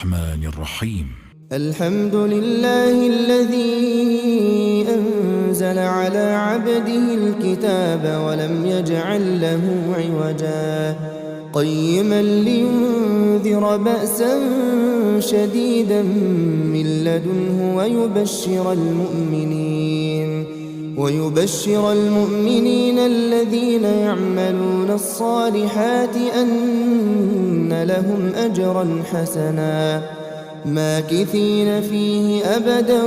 الرحمن الرحيم. الحمد لله الذي أنزل على عبده الكتاب ولم يجعل له عوجا قيما لينذر بأسا شديدا من لدنه ويبشر المؤمنين الذين يعملون الصالحات أن لهم أجرا حسنا ماكثين فيه أبدا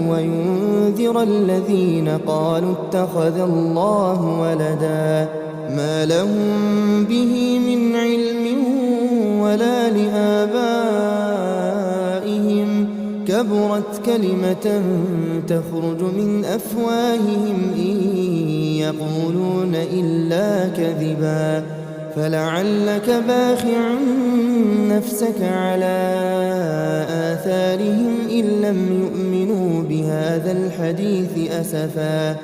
وينذر الذين قالوا اتخذ الله ولدا ما لهم به من علم ولا لآبائهم كبرت كلمة تخرج من أفواههم إن يقولون إلا كذبا فلعلك باخع نفسك على آثارهم إن لم يؤمنوا بهذا الحديث أسفا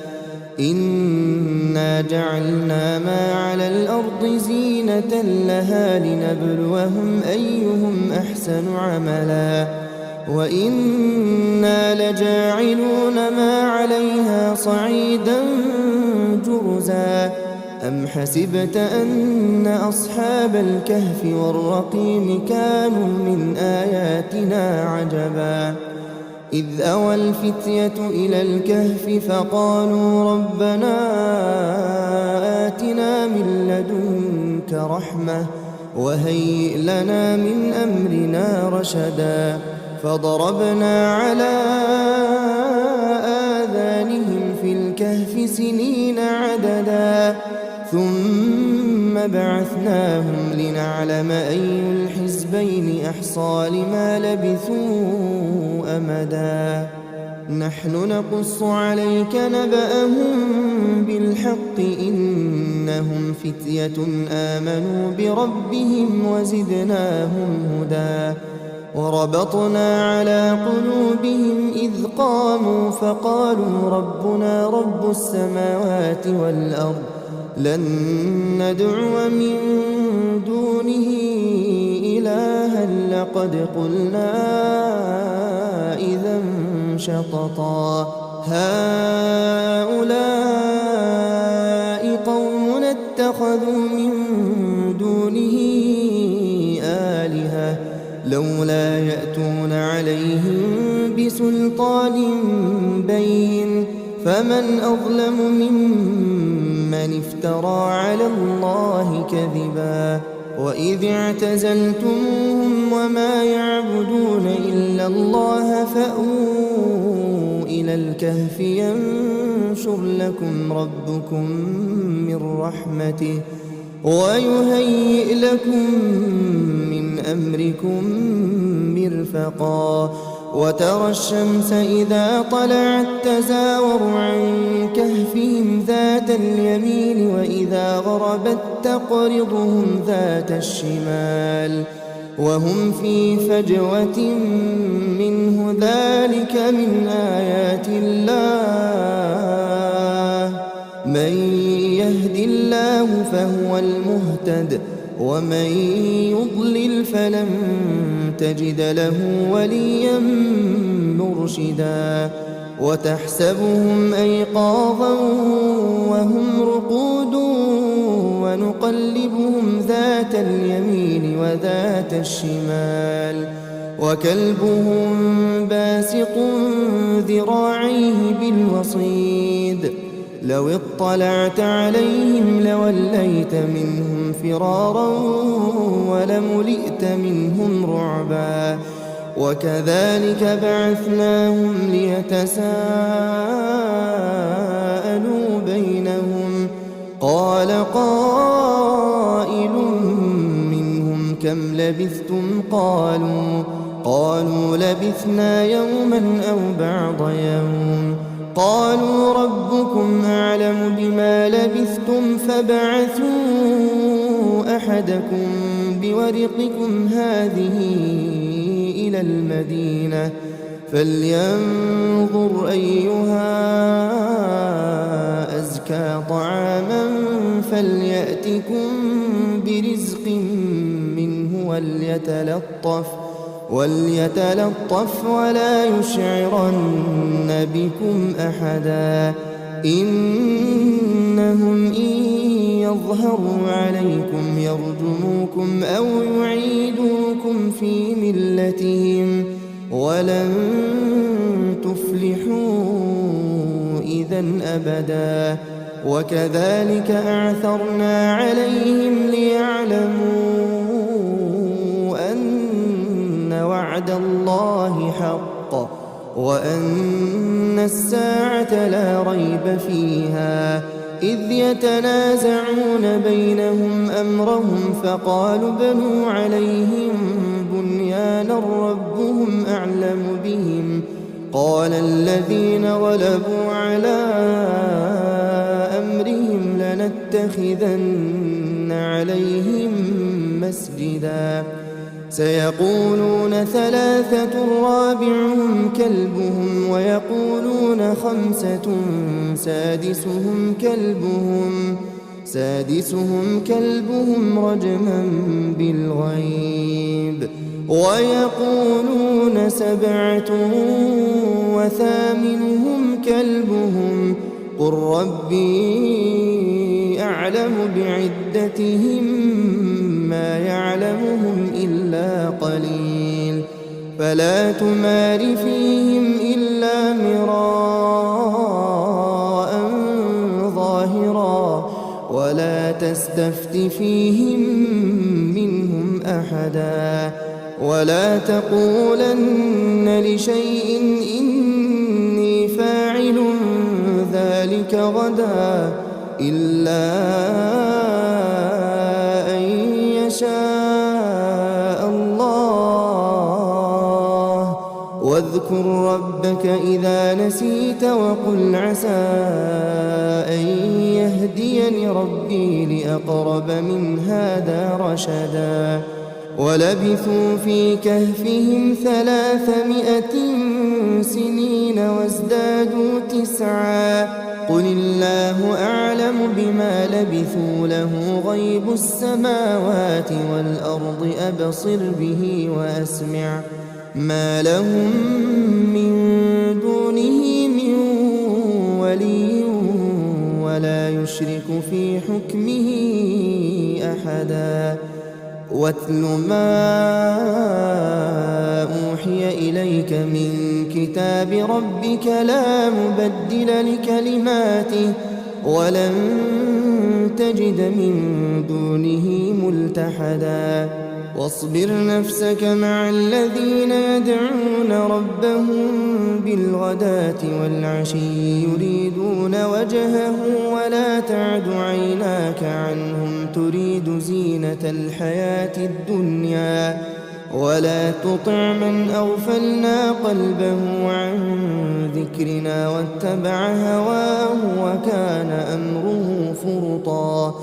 إنا جعلنا ما على الأرض زينة لها لنبلوهم أيهم أحسن عملا وإنا لجاعلون ما عليها صعيدا جرزا أم حسبت أن أصحاب الكهف والرقيم كانوا من آياتنا عجبا إذ أوى الفتية إلى الكهف فقالوا ربنا آتنا من لدنك رحمة وهيئ لنا من أمرنا رشدا فضربنا على آذانهم في الكهف سنين عددا ثم بعثناهم لنعلم أي الحزبين أحصى لما لبثوا أمدا نحن نقص عليك نبأهم بالحق إنهم فتية آمنوا بربهم وزدناهم هدى وربطنا على قلوبهم إذ قاموا فقالوا ربنا رب السماوات والأرض لن ندعو من دونه إلها لقد قلنا إذا شططا هؤلاء قوم اتخذوا من دونه آلهة لولا يأتون عليهم بسلطان بين فمن أظلم ممن افترى على الله كذبا وإذ اعتزلتموهم وما يعبدون إلا الله فأووا إلى الكهف ينشر لكم ربكم من رحمته ويهيئ لكم من أمركم مرفقا وترى الشمس إذا طلعت تزاور عن كهفهم ذات اليمين وإذا غربت تقرضهم ذات الشمال وهم في فجوة منه ذلك من آيات الله من يهد الله فهو المهتد ومن يضلل فلن تجد له وليا مرشدا وتحسبهم أيقاظا وهم رقود ونقلبهم ذات اليمين وذات الشمال وكلبهم باسط ذراعيه بالوصيد لو اطلعت عليهم لوليت منهم فرارا ولملئت منهم رعبا وكذلك بعثناهم ليتساءلوا بينهم قال قائل منهم كم لبثتم قالوا لبثنا يوما أو بعض يوم قالوا ربكم أعلم بما لبثتم فابعثوا أحدكم بورقكم هذه إلى المدينة فلينظر أيها أزكى طعاما فليأتكم برزق منه وليتلطف ولا يشعرن بكم أحدا إنهم إن يظهروا عليكم يرجموكم أو يعيدوكم في ملتهم ولن تفلحوا إذا أبدا وكذلك أعثرنا عليهم ليعلموا أن وعد الله حق وأن الساعة لا ريب فيها إذ يتنازعون بينهم أمرهم فقالوا ابنوا عليهم بنيانا ربهم أعلم بهم قال الذين غلبوا على أمرهم لنتخذن عليهم مسجدا سيقولون ثلاثة رابعهم كلبهم ويقولون خمسة سادسهم كلبهم رجما بالغيب ويقولون سبعة وثامنهم كلبهم قل ربي أعلم بعدتهم ما يعلمهم إلا قليل فلا تمار فيهم إلا مراء ظاهرا ولا تستفت فيهم منهم أحدا ولا تقولن لشيء إني فاعل ذلك غدا إلا أن يشاء الله واذكر ربك إذا نسيت وقل عسى أن يهديني ربي لأقرب من هذا رشدا ولبثوا في كهفهم 300 سنين وازدادوا 9 قل الله أعلم بما لبثوا له غيب السماوات والأرض أبصر به وأسمع ما لهم من دونه من ولي ولا يشرك في حكمه أحدا واتل ما أوحي إليك من كتاب ربك لا مبدل لكلماته ولن تجد من دونه ملتحدا واصبر نفسك مع الذين يدعون ربهم بالغداة والعشي يريدون وجهه ولا تعد عيناك عنهم تريد زينة الحياة الدنيا ولا تطع من أغفلنا قلبه عن ذكرنا واتبع هواه وكان أمره فرطا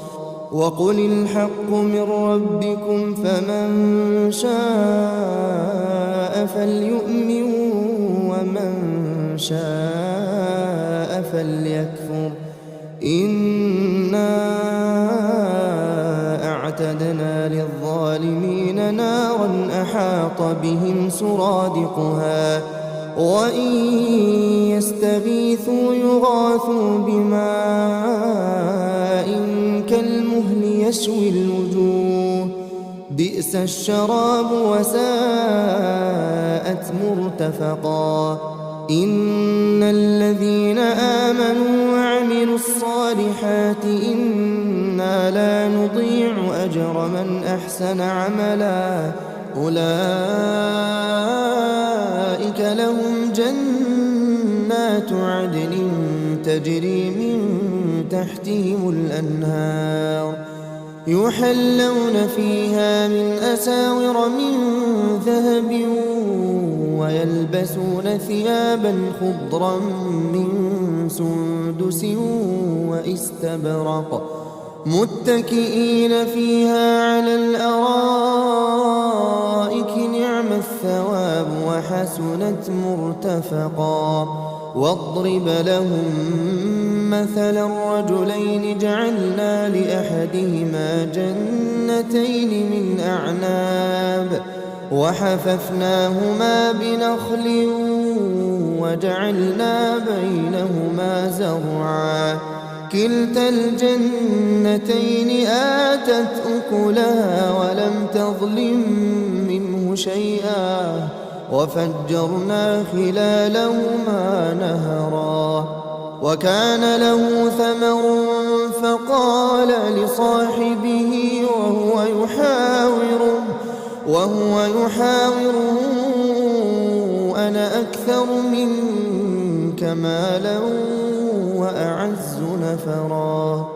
وقل الحق من ربكم فمن شاء فليؤمن ومن شاء فليكفر إنا أعتدنا للظالمين نارا أحاط بهم سرادقها وإن يستغيثوا يغاثوا بماء كالمهل يشوي الوجوه بئس الشراب وساءت مرتفقا إن الذين آمنوا وعملوا الصالحات إنا لا نضيع أجر من أحسن عملا أولئك لهم جنات عدن تجري من تحتهم الأنهار يحلون فيها من أساور من ذهب ويلبسون ثيابا خضرا من سندس وإستبرق متكئين فيها على الأرائك نعم الثواب وحسنت مرتفقا واضرب لهم مثلا رجلين جعلنا لأحدهما جنتين من أعناب وحففناهما بنخل وجعلنا بينهما زرعا كلتا الجنتين آتت أكلها ولم تظلم منه شيئا وفجرنا خلالهما نهرا وكان له ثمر فقال لصاحبه وهو يحاوره أنا أكثر منك مالا وأعز نفرا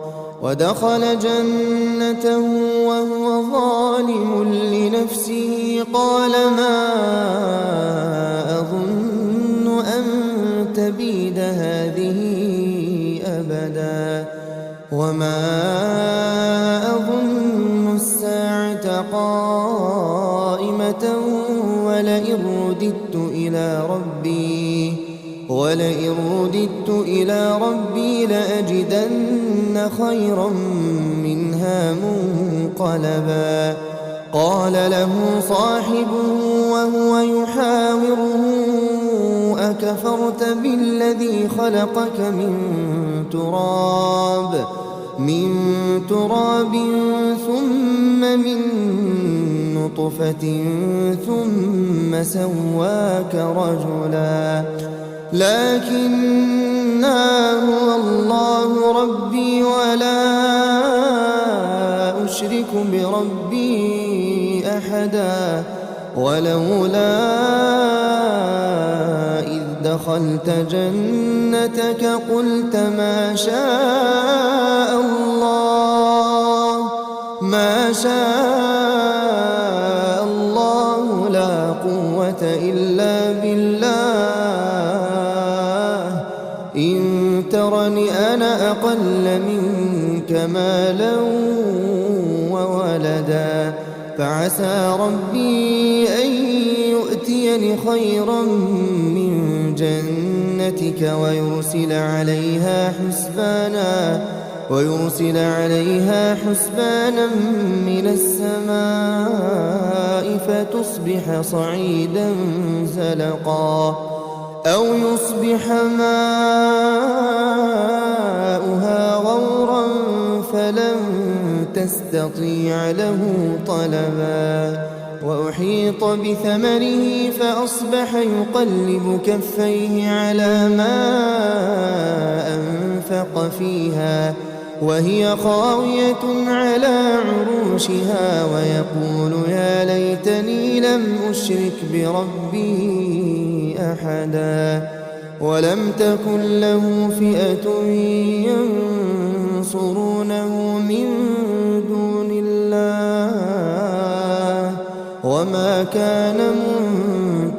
ودخل جنته وهو ظالم لنفسه قال ما أظن أن تبيد هذه أبدا وما أظن الساعة قائمة ولئن رددت إلى ربي لأجدن خيرا منها منقلبا قال له صاحبه وهو يحاوره أكفرت بالذي خلقك من تراب ثم من نطفة ثم سواك رجلا لكن هو الله ربي ولا أشرك بربي أحدا ولولا إذ دخلت جنتك قلت ما شاء الله لا قوة إلا بالله إن ترني أنا أقل منك مالا وولدا فعسى ربي أن يؤتيني خيرا من جنتك ويرسل عليها حسبانا من السماء فتصبح صعيدا زلقا أو يصبح ماؤها غورا فلن تستطيع له طلبا وأحيط بثمره فأصبح يقلب كفيه على ما أنفق فيها وهي خاوية على عروشها ويقول يا ليتني لم أشرك بربي أحدا ولم تكن له فئة ينصرونه من دون الله وما كان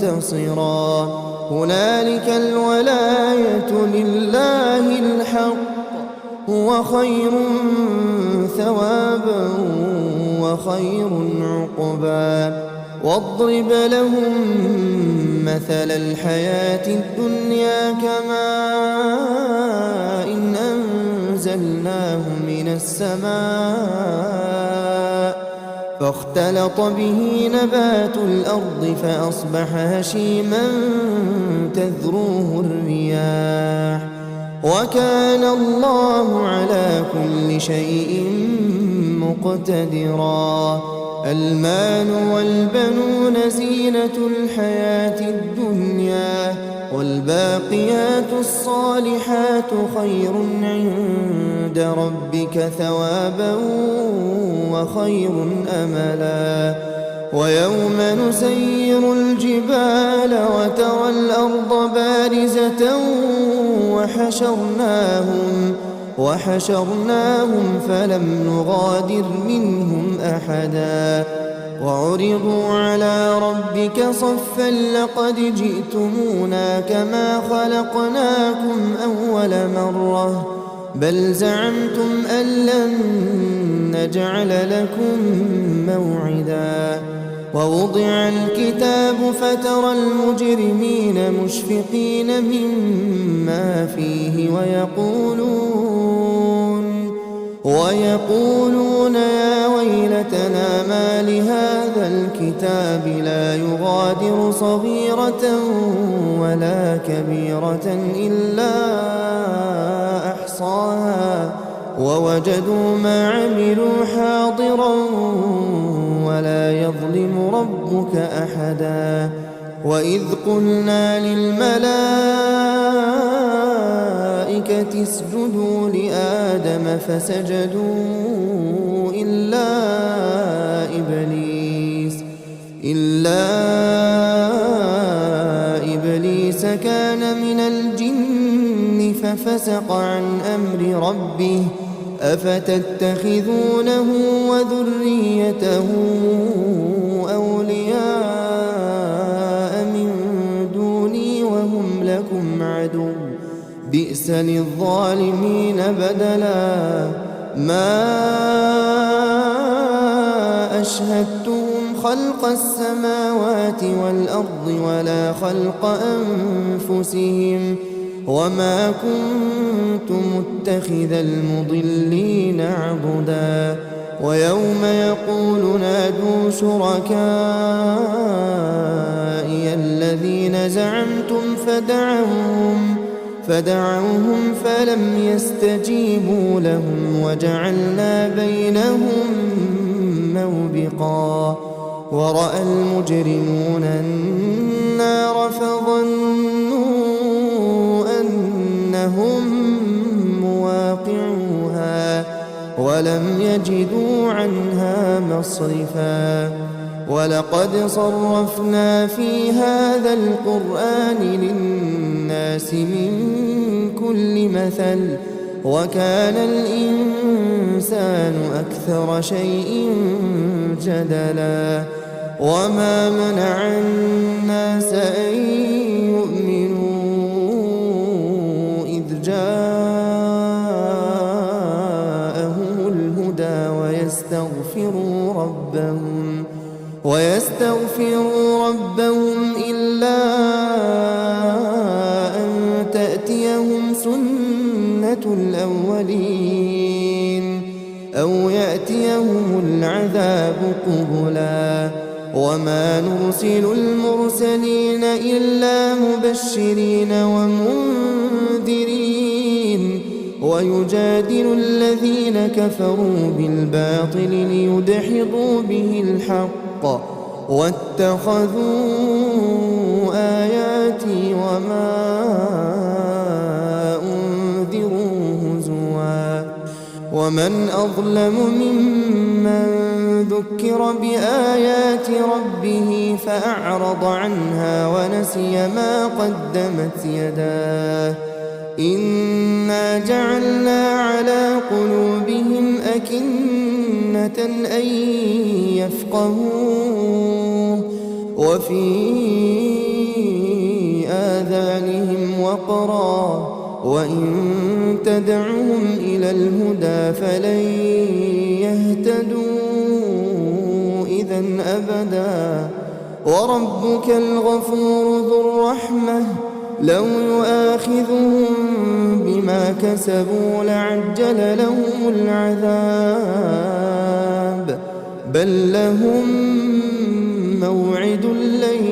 منتصرا هنالك الولاية لله الحق هو خير ثوابا وخير عقبا واضرب لهم مثل الحياة الدنيا كماء إن أنزلناه من السماء فاختلط به نبات الأرض فأصبح هشيما تذروه الرياح وكان الله على كل شيء مقتدرا المال والبنون زينة الحياة الدنيا والباقيات الصالحات خير عند ربك ثوابا وخير أملا ويوم نسير الجبال وترى الأرض بارزة وحشرناهم فلم نغادر منهم أحدا وعرضوا على ربك صفا لقد جئتمونا كما خلقناكم أول مرة بل زعمتم أن لن نجعل لكم موعدا ووضع الكتاب فترى المجرمين مشفقين ويقولون يا ويلتنا ما لهذا الكتاب لا يغادر صغيرة ولا كبيرة إلا أحصاها ووجدوا ما عملوا حاضرا ولا يظلم ربك أحدا وإذ قلنا للملائكة اسجدوا لآدم فسجدوا إلا إبليس كان من الجن ففسق عن أمر ربه أفتتخذونه وذريته أولياء من دوني وهم لكم عدو بئس للظالمين بدلا ما أشهدتهم خلق السماوات والأرض ولا خلق أنفسهم وما كنت متخذ المضلين عضدا ويوم يقول نادوا شركائي الذين زعمتم فدعوهم فلم يستجيبوا لهم وجعلنا بينهم موبقا ورأى المجرمون النار فظنوا أنهم مواقعوها ولم يجدوا عنها مصرفا ولقد صرفنا في هذا القرآن للناس من كل مثل وكان الإنسان أكثر شيء جدلا وما منع الناس أن يؤمنوا إذ جاءهم الهدى ويستغفروا ربهم إلا أن تأتيهم سنة الأولين أو يأتيهم العذاب قبلا وما نرسل المرسلين إلا مبشرين ومنذرين ويجادل الذين كفروا بالباطل ليدحضوا به الحق واتخذوا آياتي وما أنذروا هزوا ومن أظلم ممن ذكر بآيات ربه فأعرض عنها ونسي ما قدمت يداه إنا جعلنا على قلوبهم أكنة أن يفقهوه وفي آذانهم وقرا وإن تدعهم إلى الهدى فلن يهتدوا إذا أبدا وربك الغفور ذو الرحمة لو يؤاخذهم بما كسبوا لعجل لهم العذاب بل لهم موعد لن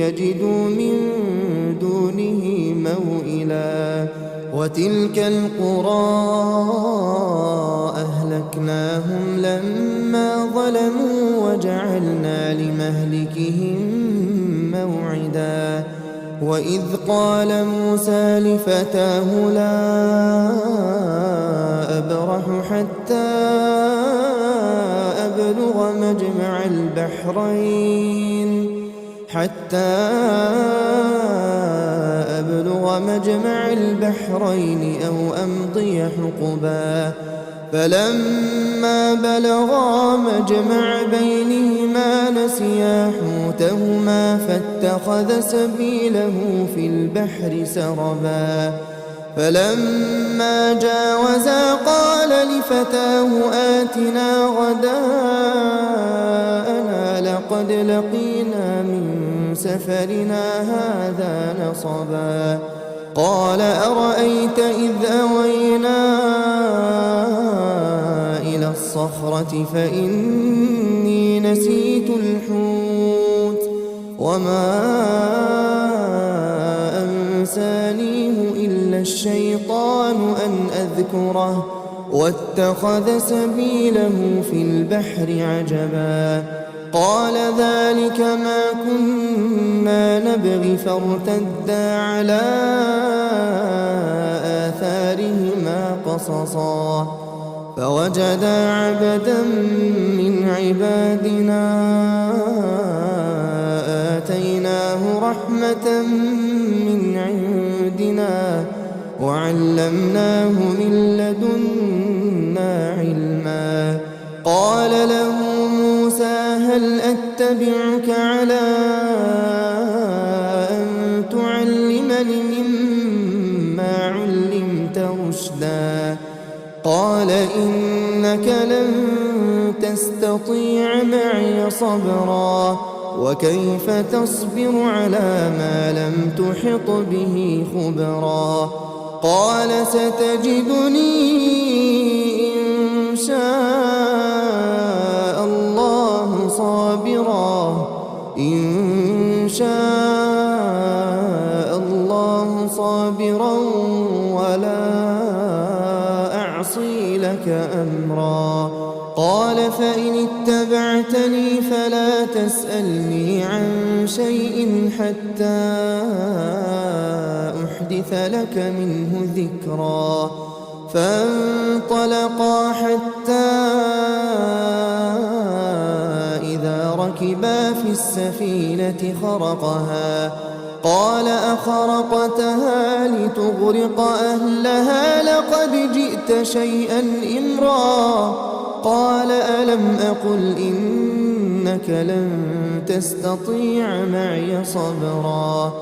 يجدوا من دونه موئلا وتلك القرى أهلكناهم لما ظلموا وجعلنا لمهلكهم موعدا وإذ قال موسى لفتاه لا أبرح حتى أبلغ مجمع البحرين أو أمضي حقبا فلما بلغا مجمع بينهما نسيا حوتهما فاتخذ سبيله في البحر سربا فلما جاوزا قال لفتاه آتنا غداءنا لقد لقينا من سفرنا هذا نصبا قال أرأيت إذ أوينا إلى الصخرة فإني نسيت الحوت وما أنسانيه إلا الشيطان أن أذكره واتخذ سبيله في البحر عجبا قال ذلك ما كنا نبغي فارتدا على آثارهما قصصا فوجدا عبدا من عبادنا آتيناه رحمة من عندنا وعلمناه من لدنا علما قال له موسى هل أتبعك على أن تعلمني مما علمت رشدا قال إنك لن تستطيع معي صبرا وكيف تصبر على ما لم تحط به خبرا قال ستجدني إن شاء الله صابرا ولا أعصي لك أمرا قال فإن اتبعتني فلا تسألني عن شيء حتى أحدث لك منه ذكرا فانطلقا حتى إذا ركبا في السفينة خرقها قال أخرقتها لتغرق أهلها لقد جئت شيئا إمرا قال ألم أقل إنك لن تستطيع معي صبرا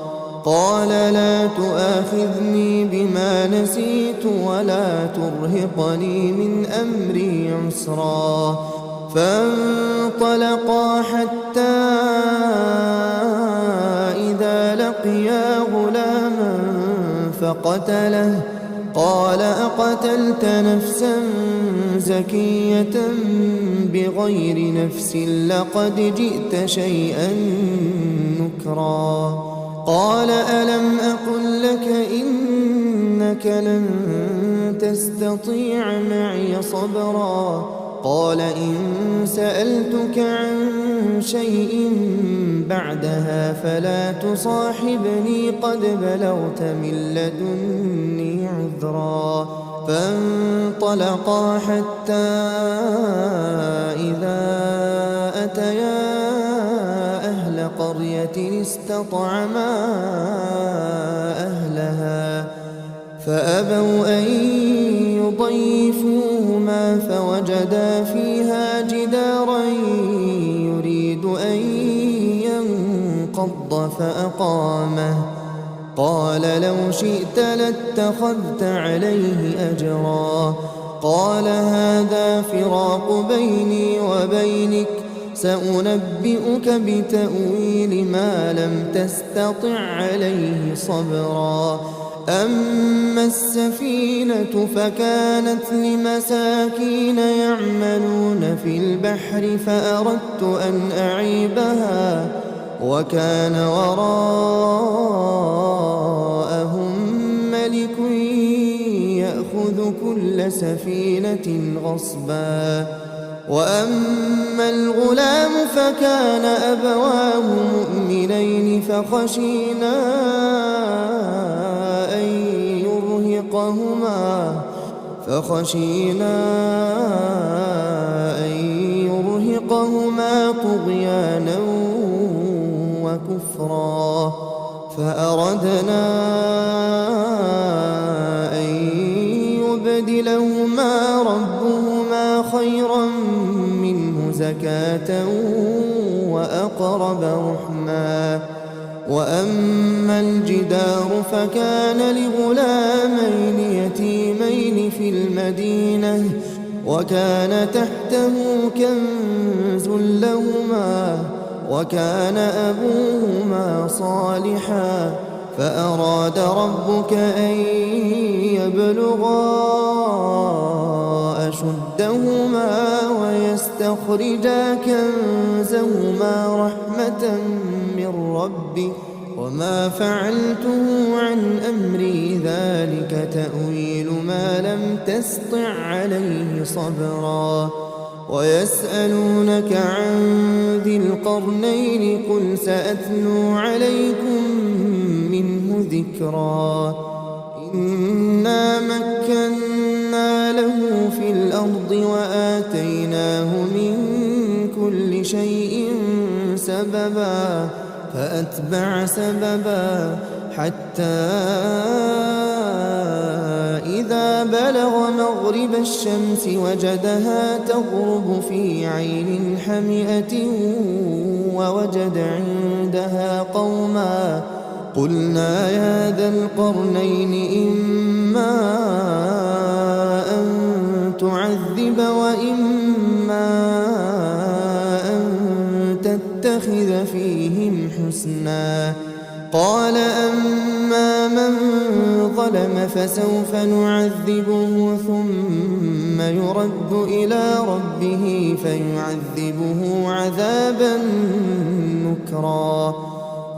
قال لا تؤاخذني بما نسيت ولا ترهقني من أمري عسرا فانطلقا حتى إذا لقيا غلاما فقتله قال أقتلت نفسا زكية بغير نفس لقد جئت شيئا نكرا قال ألم أقل لك إنك لن تستطيع معي صبرا قال إن سألتك عن شيء بعدها فلا تصاحبني قد بلغت من لدني عذرا فانطلقا حتى إذا أتيا أهل قرية استطعما أهلها فأبوا أن يضيفوهما فوجدا فيها جدارا يريد أن ينقض فأقامه قال لو شئت لاتخذت عليه أجرا قال هذا فراق بيني وبينك سأنبئك بتأويل ما لم تستطع عليه صبرا أما السفينة فكانت لمساكين يعملون في البحر فأردت أن أعيبها وكان وراءهم ملك يأخذ كل سفينة غصبا وأما الغلام فكان أبواه مؤمنين فخشينا أن يرهقهما طغيانا وكفرا فأردنا أن يبدلهما ربهما خيرا منه زكاة وأقرب رحما وأما الجدار فكان لغلامين يتيمين في المدينة وكان تحته كنز لهما وكان أبوهما صالحا فأراد ربك أن يبلغا أشدهما ويستخرجا كنزهما رحمة من ربك وما فعلته عن أمري ذلك تأويل ما لم تسطع عليه صبرا ويسألونك عن ذي القرنين قل سأتلو عليكم منه ذكرا إنا مكنا له في الأرض وآتيناه من كل شيء سببا فأتبع سببا حتى إذا بلغ مغرب الشمس وجدها تغرب في عين حمئة ووجد عندها قوما قلنا يا ذا القرنين إما أن تعذب وإما أن تتخذ فيهم حسنا قال أما من ظلم فسوف نعذبه ثم يرد إلى ربه فيعذبه عذابا نكرا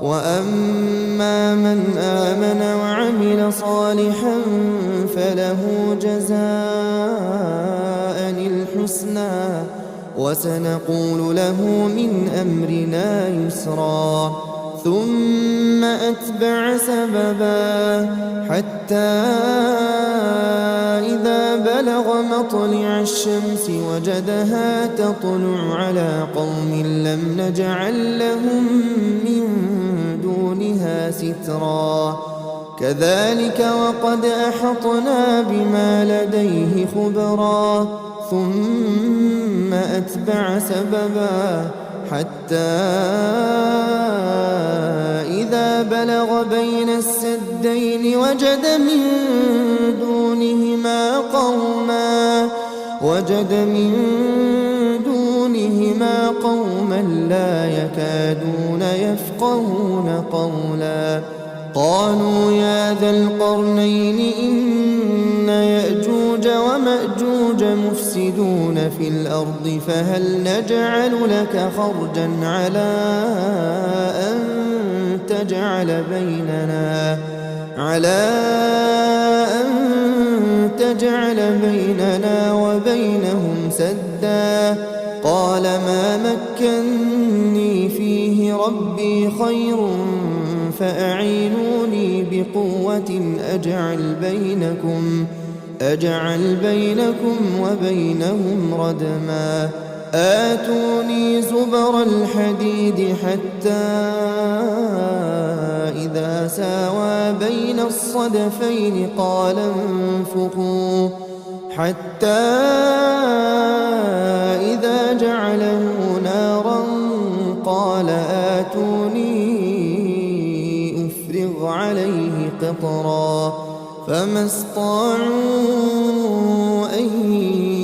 وأما من آمن وعمل صالحا فله جزاء الحسنى وسنقول له من أمرنا يسرا ثم أتبع سببا حتى إذا بلغ مطلع الشمس وجدها تطلع على قوم لم نجعل لهم من دونها سترا كذلك وقد أحطنا بما لديه خبرا ثم أتبع سببا حتى إذا بلغ بين السدين وجد من دونهما قوما لا يكادون يفقهون قولا قالوا يا ذا القرنين إن يأجوج ومأجوج مفسدون في الأرض فهل نجعل لك خرجا على أن تجعل بيننا وبينهم سدا قال ما مكني فيه ربي خير فأعينوني بقوة أجعل بينكم وبينهم ردما آتوني زبر الحديد حتى إذا ساوى بين الصدفين قال انفخوا حتى إذا جعله نارا قال آتوني أفرغ عليه قطرا فما استطاعوا أن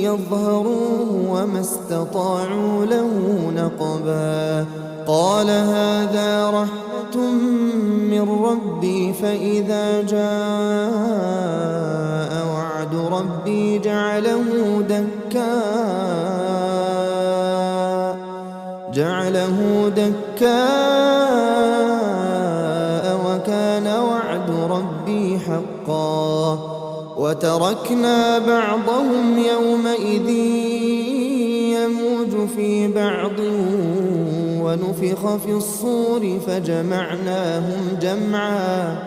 يظهروه وما استطاعوا له نقبا قال هذا رحمة من ربي فإذا جاء وعد ربي جعله دكاء وكان وعد ربي حقا وتركنا بعضهم يومئذ يموج في بعض ونفخ في الصور فجمعناهم جمعا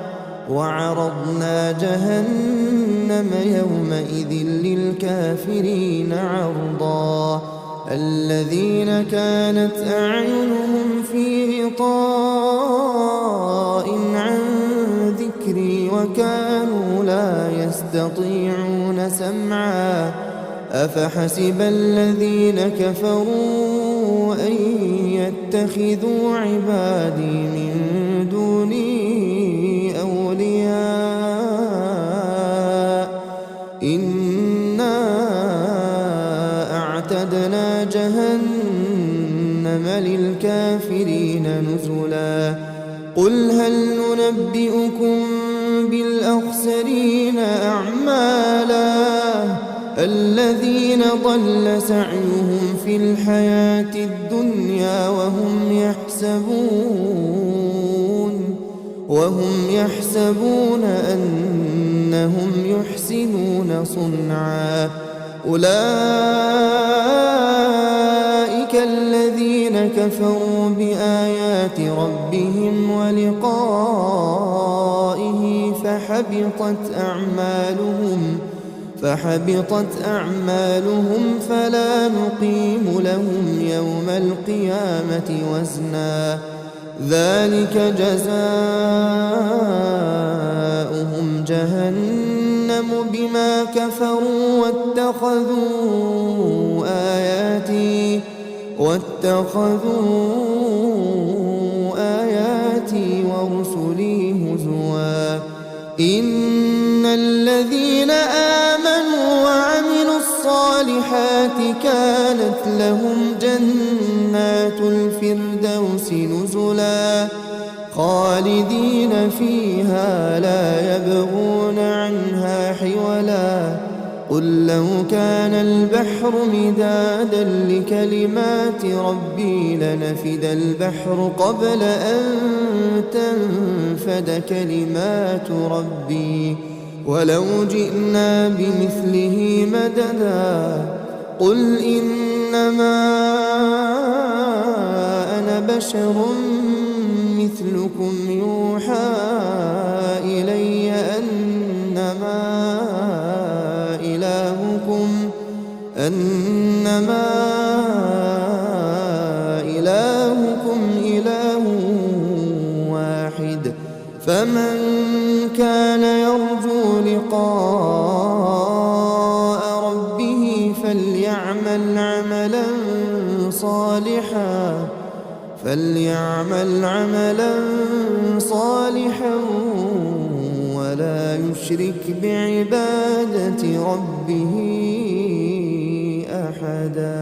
وعرضنا جهنم يومئذ للكافرين عرضا الذين كانت أعينهم في غطاء عن ذكري وكانوا لا يستطيعون سمعا أفحسب الذين كفروا أن يتخذوا عبادي من دوني أولياء إنا أعتدنا جهنم للكافرين نزلا قل هل ننبئكم بالأخسرين أعمالا الذين ضل سعيهم في الحياة الدنيا وهم يحسبون أنهم يحسنون صنعا أولئك الذين كفروا بآيات ربهم ولقائه فحبطت أعمالهم فلا نقيم لهم يوم القيامة وزنا ذلك جزاؤهم جهنم بما كفروا واتخذوا آياتي ورسلي هزوا إن الذين آمنوا وعملوا الصالحات كانت لهم جنات الفردوس نزلا خالدين فيها لا يبغون عنها حولا قل لو كان البحر مدادا لكلمات ربي لنفد البحر قبل أن تنفد كلمات ربي ولو جئنا بمثله مددا قل إنما أنا بشر مثلكم يوحى إلي أنما إلهكم إله واحد فمن كان يرجو لقاء ربه فليعمل عملا صالحا ولا يشرك بعبادة ربه أحدا.